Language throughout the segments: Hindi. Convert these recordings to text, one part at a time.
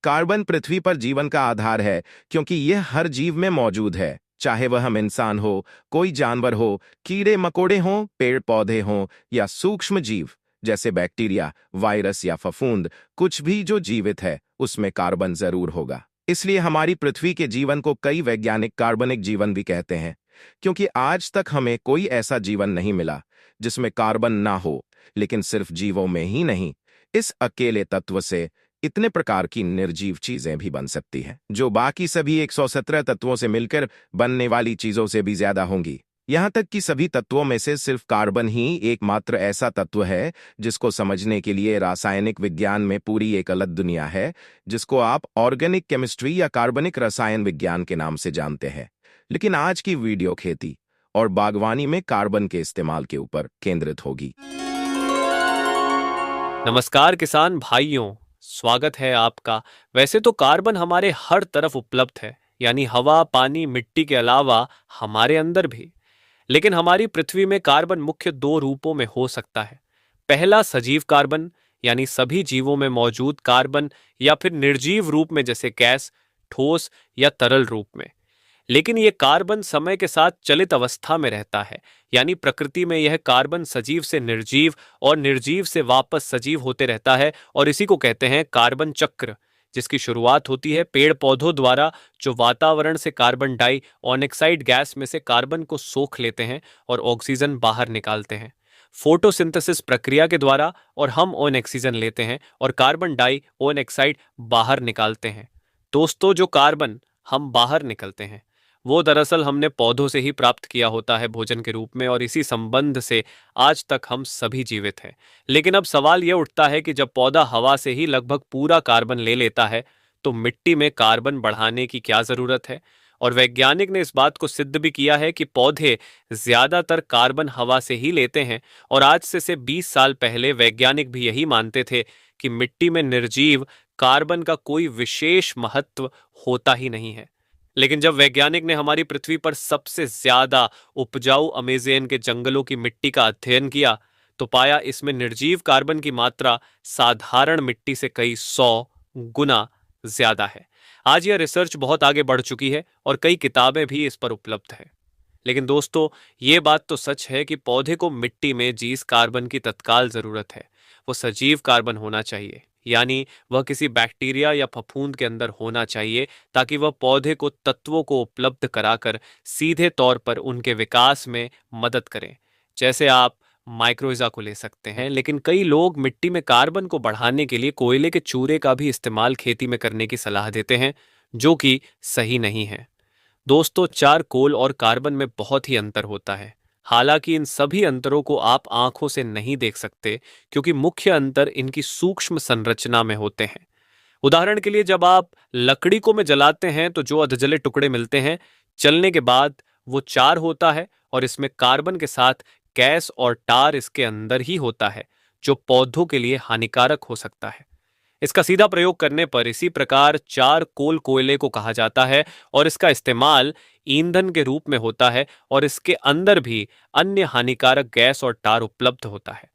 कार्बन पृथ्वी पर जीवन का आधार है, क्योंकि यह हर जीव में मौजूद है, चाहे वह हम इंसान हो, कोई जानवर हो, कीड़े मकोड़े हों, पेड़ पौधे हों या सूक्ष्म जीव जैसे बैक्टीरिया, वायरस या फफूंद। कुछ भी जो जीवित है उसमें कार्बन जरूर होगा। इसलिए हमारी पृथ्वी के जीवन को कई वैज्ञानिक कार्बनिक जीवन भी कहते हैं, क्योंकि आज तक हमें कोई ऐसा जीवन नहीं मिला जिसमें कार्बन ना हो। लेकिन सिर्फ जीवों में ही नहीं, इस अकेले तत्व से इतने प्रकार की निर्जीव चीजें भी बन सकती हैं, जो बाकी सभी 117 तत्वों से मिलकर बनने वाली चीजों से भी ज्यादा होंगी। यहां तक कि सभी तत्वों में से सिर्फ कार्बन ही एकमात्र ऐसा तत्व है जिसको समझने के लिए रासायनिक विज्ञान में पूरी एक अलग दुनिया है, जिसको आप ऑर्गेनिक केमिस्ट्री या कार्बनिक रसायन विज्ञान के नाम से जानते हैं। लेकिन आज की वीडियो खेती और बागवानी में कार्बन के इस्तेमाल के ऊपर केंद्रित होगी। नमस्कार किसान भाइयों, स्वागत है आपका। वैसे तो कार्बन हमारे हर तरफ उपलब्ध है, यानी हवा, पानी, मिट्टी के अलावा हमारे अंदर भी। लेकिन हमारी पृथ्वी में कार्बन मुख्य दो रूपों में हो सकता है। पहला सजीव कार्बन, यानी सभी जीवों में मौजूद कार्बन, या फिर निर्जीव रूप में जैसे गैस, ठोस या तरल रूप में। लेकिन यह कार्बन समय के साथ चलित अवस्था में रहता है, यानी प्रकृति में यह कार्बन सजीव से निर्जीव और निर्जीव से वापस सजीव होते रहता है, और इसी को कहते हैं कार्बन चक्र, जिसकी शुरुआत होती है पेड़ पौधों द्वारा, जो वातावरण से कार्बन डाइऑक्साइड गैस में से कार्बन को सोख लेते हैं और ऑक्सीजन बाहर निकालते हैं फोटोसिंथेसिस प्रक्रिया के द्वारा, और हम ऑक्सीजन लेते हैं और कार्बन डाइऑक्साइड बाहर निकालते हैं। दोस्तों, जो कार्बन हम बाहर निकलते हैं वो दरअसल हमने पौधों से ही प्राप्त किया होता है भोजन के रूप में, और इसी संबंध से आज तक हम सभी जीवित हैं। लेकिन अब सवाल यह उठता है कि जब पौधा हवा से ही लगभग पूरा कार्बन ले लेता है, तो मिट्टी में कार्बन बढ़ाने की क्या जरूरत है? और वैज्ञानिक ने इस बात को सिद्ध भी किया है कि पौधे ज्यादातर कार्बन हवा से ही लेते हैं, और आज से 20 साल पहले वैज्ञानिक भी यही मानते थे कि मिट्टी में निर्जीव कार्बन का कोई विशेष महत्व होता ही नहीं है। लेकिन जब वैज्ञानिक ने हमारी पृथ्वी पर सबसे ज्यादा उपजाऊ अमेज़न के जंगलों की मिट्टी का अध्ययन किया, तो पाया इसमें निर्जीव कार्बन की मात्रा साधारण मिट्टी से कई 100 गुना ज्यादा है। आज यह रिसर्च बहुत आगे बढ़ चुकी है और कई किताबें भी इस पर उपलब्ध हैं। लेकिन दोस्तों, ये बात तो सच है कि पौधे को मिट्टी में जिस कार्बन की तत्काल जरूरत है वो सजीव कार्बन होना चाहिए, यानी वह किसी बैक्टीरिया या फफूंद के अंदर होना चाहिए, ताकि वह पौधे को तत्वों को उपलब्ध कराकर सीधे तौर पर उनके विकास में मदद करें। जैसे आप माइक्रोइजा को ले सकते हैं। लेकिन कई लोग मिट्टी में कार्बन को बढ़ाने के लिए कोयले के चूरे का भी इस्तेमाल खेती में करने की सलाह देते हैं, जो कि सही नहीं है। दोस्तों, चारकोल और कार्बन में बहुत ही अंतर होता है। हालांकि इन सभी अंतरों को आप आंखों से नहीं देख सकते, क्योंकि मुख्य अंतर इनकी सूक्ष्म संरचना में होते हैं। उदाहरण के लिए, जब आप लकड़ी को में जलाते हैं तो जो अधजले टुकड़े मिलते हैं, चलने के बाद वो चार होता है, और इसमें कार्बन के साथ गैस और टार इसके अंदर ही होता है, जो पौधों के लिए हानिकारक हो सकता है। इसका सीधा प्रयोग करने पर इसी प्रकार चार कोल कोयले को कहा जाता है, और इसका इस्तेमाल ईंधन के रूप में होता है, और इसके अंदर भी अन्य हानिकारक गैस और टार उपलब्ध होता है।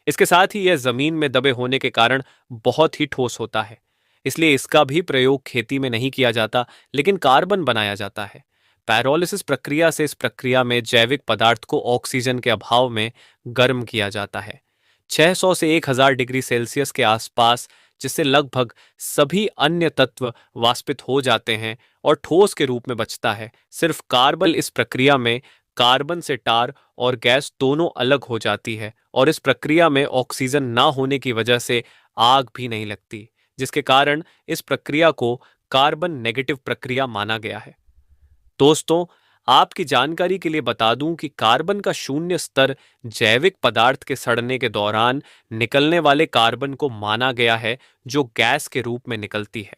इसके साथ ही यह जमीन में दबे होने के कारण बहुत ही ठोस होता है, इसलिए इसका भी प्रयोग खेती में नहीं किया जाता, लेकिन कार्बन बनाया जाता है। पैरोलिसिस प्रक्रिया से इस प्रक्रिया में जैविक पदार्थ को ऑक्सीजन के अभाव में गर्म किया जाता है 600 से 1000 डिग्री सेल्सियस के आसपास, जिससे लगभग सभी अन्य तत्व वाष्पित हो जाते हैं और ठोस के रूप में बचता है। सिर्फ कार्बन इस प्रक्रिया में कार्बन से टार और गैस दोनों अलग हो जाती है, और इस प्रक्रिया में ऑक्सीजन ना होने की वजह से आग भी नहीं लगती, जिसके कारण इस प्रक्रिया को कार्बन नेगेटिव प्रक्रिया माना गया है। दोस्तों, आपकी जानकारी के लिए बता दूं कि कार्बन का शून्य स्तर जैविक पदार्थ के सड़ने के दौरान निकलने वाले कार्बन को माना गया है, जो गैस के रूप में निकलती है।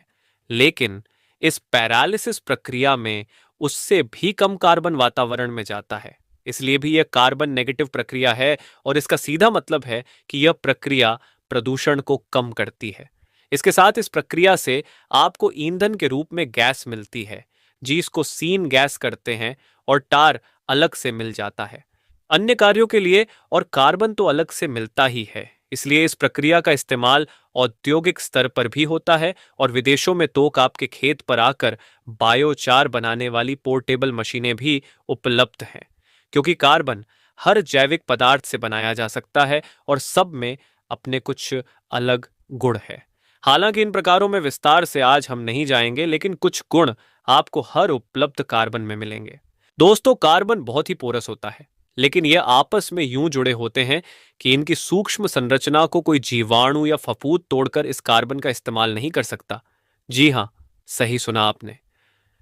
लेकिन इस पैरालिसिस प्रक्रिया में उससे भी कम कार्बन वातावरण में जाता है, इसलिए भी यह कार्बन नेगेटिव प्रक्रिया है, और इसका सीधा मतलब है कि यह प्रक्रिया प्रदूषण को कम करती है। इसके साथ इस प्रक्रिया से आपको ईंधन के रूप में गैस मिलती है, जिसको सीन गैस करते हैं, और टार अलग से मिल जाता है अन्य कार्यों के लिए, और कार्बन तो अलग से मिलता ही है। इसलिए इस प्रक्रिया का इस्तेमाल औद्योगिक स्तर पर भी होता है और विदेशों में तोक आपके खेत पर आकर बायोचार बनाने वाली पोर्टेबल मशीनें भी उपलब्ध हैं। क्योंकि कार्बन हर जैविक पदार्थ से बनाया जा सकता है और सब में अपने कुछ अलग गुण है। हालांकि इन प्रकारों में विस्तार से आज हम नहीं जाएंगे, लेकिन कुछ गुण आपको हर उपलब्ध कार्बन में मिलेंगे। दोस्तों, कार्बन बहुत ही पोरस होता है, लेकिन यह आपस में यूं जुड़े होते हैं कि इनकी सूक्ष्म संरचना को कोई जीवाणु या फफूंद तोड़कर इस कार्बन का इस्तेमाल नहीं कर सकता। जी हां, सही सुना आपने।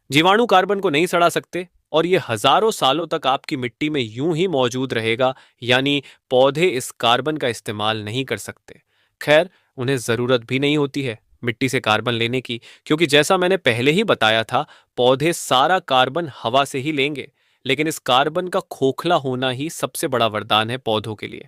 जीवाणु कार्बन को नहीं सड़ा सकते और ये हजारों सालों तक आपकी मिट्टी में यूं ही मौजूद रहेगा, यानी पौधे इस कार्बन का इस्तेमाल नहीं कर सकते। खैर, उन्हें जरूरत भी नहीं होती है मिट्टी से कार्बन लेने की, क्योंकि जैसा मैंने पहले ही बताया था, पौधे सारा कार्बन हवा से ही लेंगे। लेकिन इस कार्बन का खोखला होना ही सबसे बड़ा वरदान है पौधों के लिए।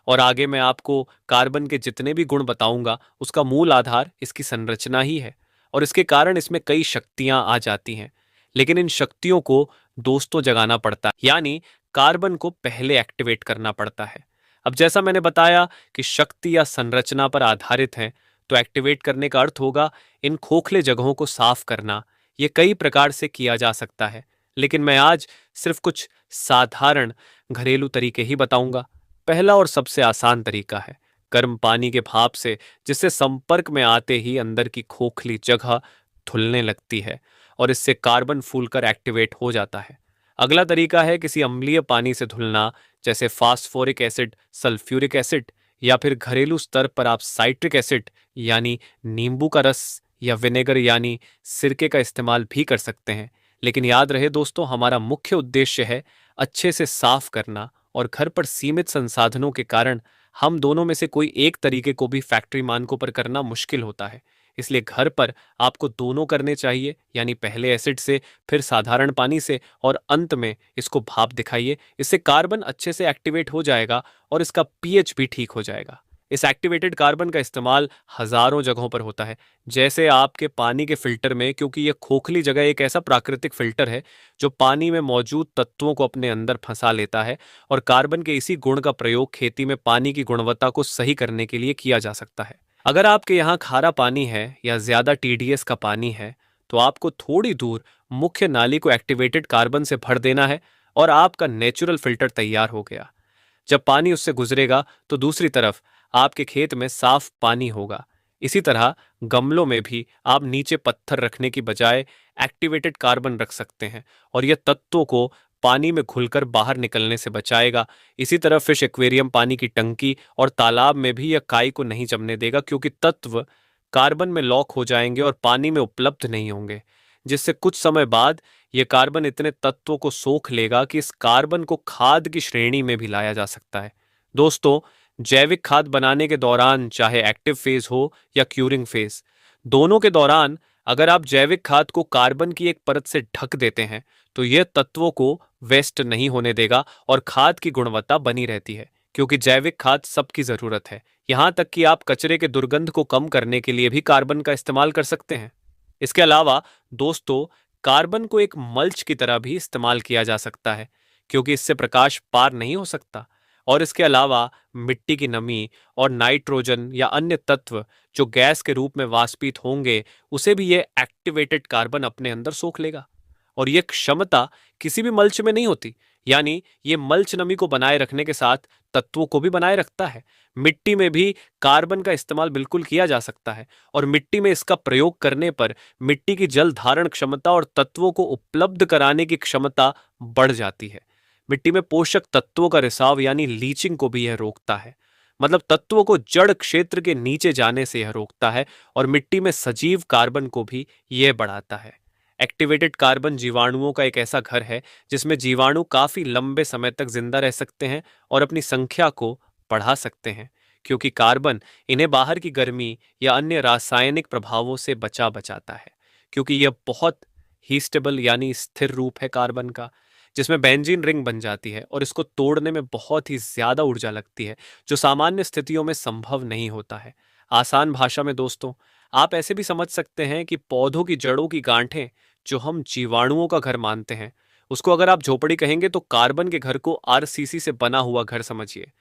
और आगे मैं आपको कार्बन के जितने भी गुण बताऊंगा, उसका मूल आधार इसकी संरचना ही है और इसके कारण इसमें कई शक्तियां आ जाती हैं। लेकिन इन शक्तियों को दोस्तों जगाना पड़ता है, यानी कार्बन को पहले एक्टिवेट करना पड़ता है। अब जैसा मैंने बताया कि शक्ति या संरचना पर आधारित है, तो एक्टिवेट करने का अर्थ होगा इन खोखले जगहों को साफ करना। ये कई प्रकार से किया जा सकता है, लेकिन मैं आज सिर्फ कुछ साधारण घरेलू तरीके ही बताऊंगा। पहला और सबसे आसान तरीका है गर्म पानी के भाप से, जिससे संपर्क में आते ही अंदर की खोखली जगह धुलने लगती है और इससे कार्बन फूलकर एक्टिवेट हो जाता है। अगला तरीका है किसी अम्लीय पानी से धुलना, जैसे फास्फोरिक एसिड, सल्फ्यूरिक एसिड, या फिर घरेलू स्तर पर आप साइट्रिक एसिड यानी नींबू का रस या विनेगर यानी सिरके का इस्तेमाल भी कर सकते हैं। लेकिन याद रहे दोस्तों, हमारा मुख्य उद्देश्य है अच्छे से साफ करना, और घर पर सीमित संसाधनों के कारण हम दोनों में से कोई एक तरीके को भी फैक्ट्री मानकों पर करना मुश्किल होता है। इसलिए घर पर आपको दोनों करने चाहिए, यानी पहले एसिड से, फिर साधारण पानी से, और अंत में इसको भाप दिखाइए। इससे कार्बन अच्छे से एक्टिवेट हो जाएगा और इसका पीएच भी ठीक हो जाएगा। इस एक्टिवेटेड कार्बन का इस्तेमाल हजारों जगहों पर होता है, जैसे आपके पानी के फिल्टर में, क्योंकि यह खोखली जगह एक ऐसा प्राकृतिक फिल्टर है जो पानी में मौजूद तत्वों को अपने अंदर फंसा लेता है। और कार्बन के इसी गुण का प्रयोग खेती में पानी की गुणवत्ता को सही करने के लिए किया जा सकता है। अगर आपके यहाँ खारा पानी है या ज्यादा टीडीएस का पानी है, तो आपको थोड़ी दूर मुख्य नाली को एक्टिवेटेड कार्बन से भर देना है और आपका नेचुरल फिल्टर तैयार हो गया। जब पानी उससे गुजरेगा तो दूसरी तरफ आपके खेत में साफ पानी होगा। इसी तरह गमलों में भी आप नीचे पत्थर रखने की बजाय एक्टिवेटेड कार्बन रख सकते हैं और यह तत्वों को पानी में घुलकर बाहर निकलने से बचाएगा। इसी तरह फिश एक्वेरियम, पानी की टंकी और तालाब में भी यह काई को नहीं जमने देगा, क्योंकि तत्व कार्बन में लॉक हो जाएंगे और पानी में उपलब्ध नहीं होंगे, जिससे कुछ समय बाद यह कार्बन इतने तत्वों को सोख लेगा कि इस कार्बन को खाद की श्रेणी में भी लाया जा सकता है। दोस्तों, जैविक खाद बनाने के दौरान, चाहे एक्टिव फेज हो या क्यूरिंग फेज, दोनों के दौरान अगर आप जैविक खाद को कार्बन की एक परत से ढक देते हैं, तो यह तत्वों को वेस्ट नहीं होने देगा और खाद की गुणवत्ता बनी रहती है, क्योंकि जैविक खाद सबकी जरूरत है। यहां तक कि आप कचरे के दुर्गंध को कम करने के लिए भी कार्बन का इस्तेमाल कर सकते हैं। इसके अलावा दोस्तों, कार्बन को एक मल्च की तरह भी इस्तेमाल किया जा सकता है, क्योंकि इससे प्रकाश पार नहीं हो सकता। और इसके अलावा मिट्टी की नमी और नाइट्रोजन या अन्य तत्व जो गैस के रूप में वाष्पित होंगे, उसे भी ये एक्टिवेटेड कार्बन अपने अंदर सोख लेगा। और ये क्षमता किसी भी मल्च में नहीं होती, यानी ये मल्च नमी को बनाए रखने के साथ तत्वों को भी बनाए रखता है। मिट्टी में भी कार्बन का इस्तेमाल बिल्कुल किया जा सकता है, और मिट्टी में इसका प्रयोग करने पर मिट्टी की जल धारण क्षमता और तत्वों को उपलब्ध कराने की क्षमता बढ़ जाती है। मिट्टी में पोषक तत्वों का रिसाव यानी लीचिंग को भी यह रोकता है, मतलब तत्वों को जड़ क्षेत्र के नीचे जाने से यह रोकता है, और मिट्टी में सजीव कार्बन को भी यह बढ़ाता है। एक्टिवेटेड कार्बन जीवाणुओं का एक ऐसा घर है जिसमें जीवाणु काफी लंबे समय तक जिंदा रह सकते हैं और अपनी संख्या को बढ़ा सकते हैं, क्योंकि कार्बन इन्हें बाहर की गर्मी या अन्य रासायनिक प्रभावों से बचाता है। क्योंकि यह बहुत ही स्टेबल यानी स्थिर रूप है कार्बन का, जिसमें बेंजीन रिंग बन जाती है और इसको तोड़ने में बहुत ही ज्यादा ऊर्जा लगती है, जो सामान्य स्थितियों में संभव नहीं होता है। आसान भाषा में दोस्तों, आप ऐसे भी समझ सकते हैं कि पौधों की जड़ों की गांठें, जो हम जीवाणुओं का घर मानते हैं, उसको अगर आप झोपड़ी कहेंगे तो कार्बन के घर को आरसीसी से बना हुआ घर समझिए।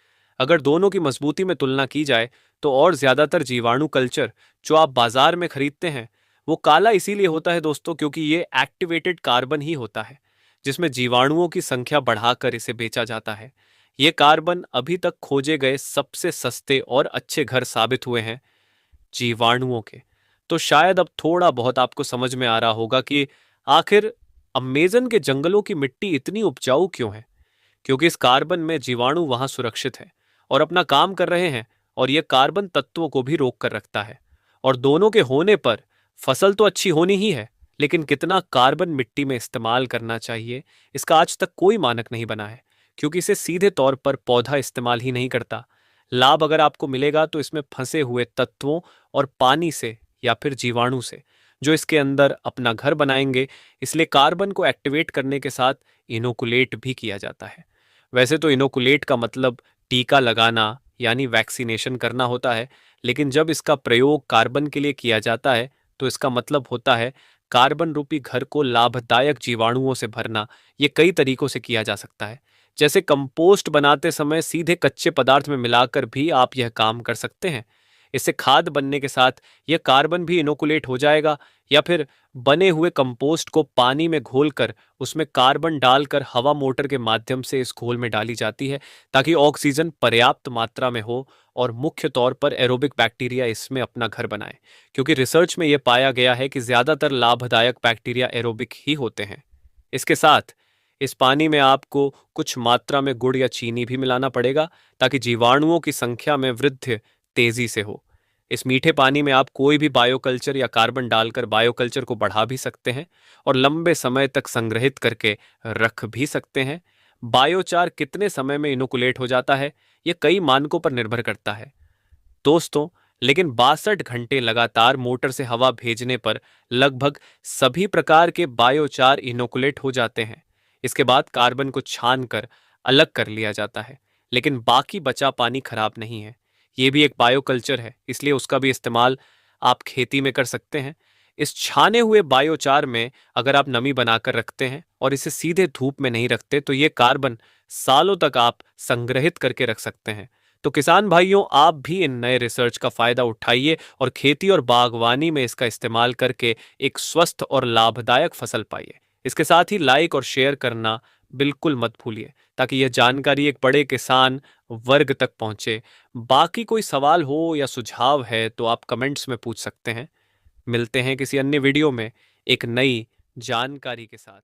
अगर दोनों की मजबूती में तुलना की जाए तो और ज्यादातर जीवाणु कल्चर जो आप बाजार में खरीदते हैं वो काला इसीलिए होता है दोस्तों, क्योंकि ये एक्टिवेटेड कार्बन ही होता है जिसमें जीवाणुओं की संख्या बढ़ाकर इसे बेचा जाता है। ये कार्बन अभी तक खोजे गए सबसे सस्ते और अच्छे घर साबित हुए हैं जीवाणुओं के। तो शायद अब थोड़ा बहुत आपको समझ में आ रहा होगा कि आखिर अमेज़न के जंगलों की मिट्टी इतनी उपजाऊ क्यों है। क्योंकि इस कार्बन में जीवाणु वहां सुरक्षित है और अपना काम कर रहे हैं, और यह कार्बन तत्वों को भी रोक कर रखता है। और दोनों के होने पर फसल तो अच्छी होनी ही है, लेकिन कितना कार्बन मिट्टी में इस्तेमाल करना चाहिए इसका आज तक कोई मानक नहीं बना है, क्योंकि इसे सीधे तौर पर पौधा इस्तेमाल ही नहीं करता। लाभ अगर आपको मिलेगा तो इसमें फंसे हुए तत्वों और पानी से या फिर जीवाणु से जो इसके अंदर अपना घर बनाएंगे। इसलिए कार्बन को एक्टिवेट करने के साथ इनोकुलेट भी किया जाता है। वैसे तो इनोकुलेट का मतलब टीका लगाना यानी वैक्सीनेशन करना होता है, लेकिन जब इसका प्रयोग कार्बन के लिए किया जाता है तो इसका मतलब होता है कार्बन रूपी घर को लाभदायक जीवाणुओं से भरना। ये कई तरीकों से किया जा सकता है, जैसे कंपोस्ट बनाते समय सीधे कच्चे पदार्थ में मिलाकर भी आप यह काम कर सकते हैं। इससे खाद बनने के साथ यह कार्बन भी इनोकुलेट हो जाएगा, या फिर बने हुए कंपोस्ट को पानी में घोलकर उसमें कार्बन डालकर हवा मोटर के माध्यम से इस घोल में डाली जाती है ताकि ऑक्सीजन पर्याप्त मात्रा में हो और मुख्य तौर पर एरोबिक बैक्टीरिया इसमें अपना घर बनाए, क्योंकि रिसर्च में यह पाया गया है कि ज्यादातर लाभदायक बैक्टीरिया एरोबिक ही होते हैं। इसके साथ इस पानी में आपको कुछ मात्रा में गुड़ या चीनी भी मिलाना पड़ेगा ताकि जीवाणुओं की संख्या में वृद्धि तेजी से हो। इस मीठे पानी में आप कोई भी बायोकल्चर या कार्बन डालकर बायोकल्चर को बढ़ा भी सकते हैं और लंबे समय तक संग्रहित करके रख भी सकते हैं। बायोचार कितने समय में इनोकुलेट हो जाता है यह कई मानकों पर निर्भर करता है दोस्तों, लेकिन 62 घंटे लगातार मोटर से हवा भेजने पर लगभग सभी प्रकार के बायोचार इनोकुलेट हो जाते हैं। इसके बाद कार्बन को छान कर अलग कर लिया जाता है, लेकिन बाकी बचा पानी खराब नहीं है। ये भी एक बायोकल्चर है, इसलिए उसका भी इस्तेमाल आप खेती में कर सकते हैं। इस छाने हुए बायोचार में अगर आप नमी बनाकर रखते हैं और इसे सीधे धूप में नहीं रखते तो ये कार्बन सालों तक आप संग्रहित करके रख सकते हैं। तो किसान भाइयों, आप भी इन नए रिसर्च का फायदा उठाइए और खेती और बागवानी में इसका इस्तेमाल करके एक स्वस्थ और लाभदायक फसल पाइए। इसके साथ ही लाइक और शेयर करना बिल्कुल मत भूलिए ताकि यह जानकारी एक बड़े किसान वर्ग तक पहुंचे। बाकी कोई सवाल हो या सुझाव है तो आप कमेंट्स में पूछ सकते हैं। मिलते हैं किसी अन्य वीडियो में एक नई जानकारी के साथ।